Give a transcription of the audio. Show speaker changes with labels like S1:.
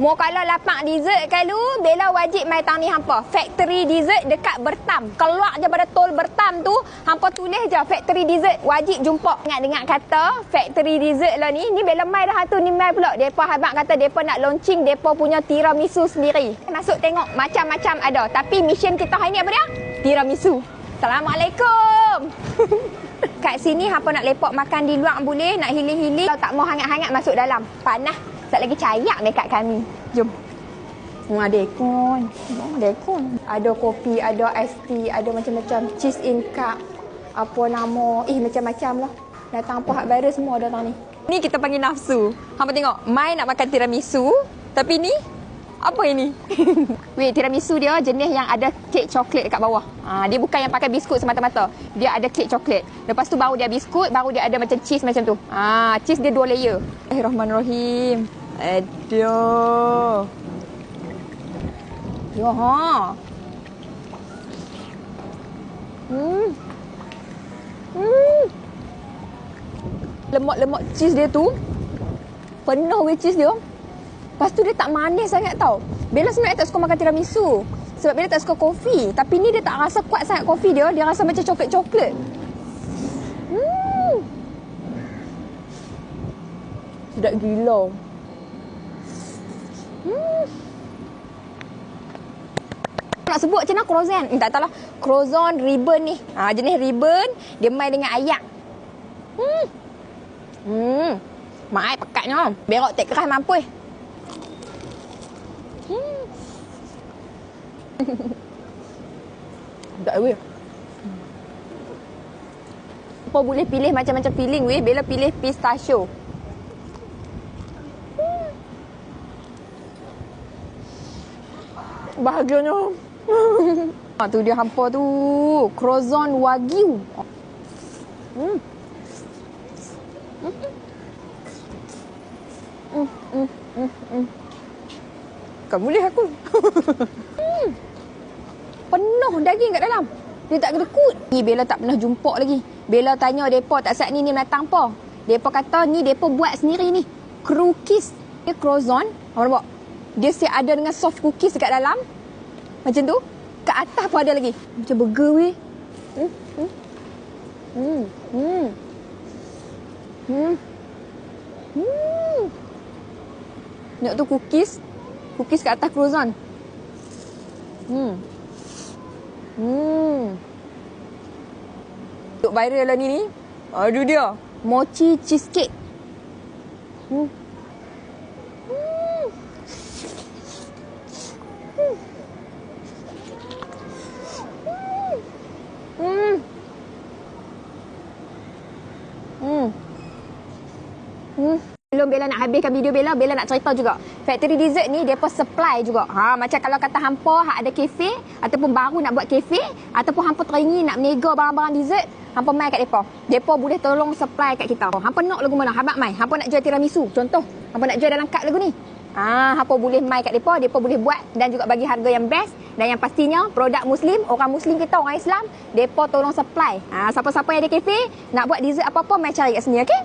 S1: Mau kalau lapang dessert kalau Bella wajib mai tang ni hampa. Factory dessert dekat Bertam. Keluar je pada tol Bertam tu, hampa tulis je factory dessert. Wajib jumpa. Ingat kata factory dessert lah ni. Ni Bella mai dah tu ni mai pula. Depa habaq kata depa nak launching depa punya tiramisu sendiri. Masuk tengok macam-macam ada. Tapi mission kita hari ni apa dia? Tiramisu. Assalamualaikum. Kat sini hampa nak lepak makan di luar boleh, nak healing-healing. Kalau tak mau hangat-hangat masuk dalam. Panas. Tak lagi cayak dekat kami. Jom. Ada aircon. Ada aircon. Ada kopi, ada iced tea, ada macam-macam. Cheese in cup. Apa nama. Macam-macam lah. Datang apa hak virus semua datang ni. Ni kita panggil nafsu. Hampa tengok. Mai nak makan tiramisu. Tapi ni. Apa ini? Wait, tiramisu dia jenis yang ada kek coklat dekat bawah. Dia bukan yang pakai biskut semata-mata. Dia ada kek coklat. Lepas tu baru dia biskut, baru dia ada macam cheese macam tu. Cheese dia 2 layer. Bismillahirrahmanirrahim. Aduh. Yo ha. Lemak-lemak cheese dia tu penuh with cheese dia. Lepas tu dia tak manis sangat tau. Bella sebenarnya tak suka makan tiramisu sebab Bella tak suka kopi. Tapi ni dia tak rasa kuat sangat kopi dia. Dia rasa macam coklat-coklat. Sedap gila. Nak sebut macam mana croissant? Tak tahulah. Croissant ribbon ni. Jenis ribbon. Dia main dengan ayak. Mai pekatnya. Berok tak keras mampu. Tak weh. Apa boleh pilih macam-macam filling weh. Bella pilih pistachio. Bahagianya. Tu dia hampa tu. Croissant wagyu. Kan boleh aku. Penuh daging kat dalam. Dia tak kedekut. Ni Bella tak pernah jumpa lagi. Bella tanya depa tak saat ni datang apa. Depa kata ni depa buat sendiri ni. Cookies. Dia croissant. Apa nampak? Dia siap ada dengan soft cookies dekat dalam. Macam tu. Kat atas pun ada lagi. Macam burger weh. Tengok tu cookies. Cookies kat atas croissant. Untuk viral lah ni. Aduh dia. Mochi cheesecake. Belum Bella nak habiskan video Bella nak cerita juga. Factory dessert ni depa supply juga. Macam kalau kata hampa hak ada kafe ataupun baru nak buat kafe ataupun hampa teringin nak meniaga barang-barang dessert, hampa mai kat depa. Depa boleh tolong supply kat kita. Hampa nak lagu mana? Habaq mai. Hampa nak jual tiramisu. Contoh, hampa nak jual dalam kad lagu ni. Hampa boleh mai kat depa boleh buat dan juga bagi harga yang best dan yang pastinya produk muslim, orang muslim kita, orang Islam, depa tolong supply. Siapa-siapa yang ada kafe nak buat dessert apa-apa mai cari kat sini, okey?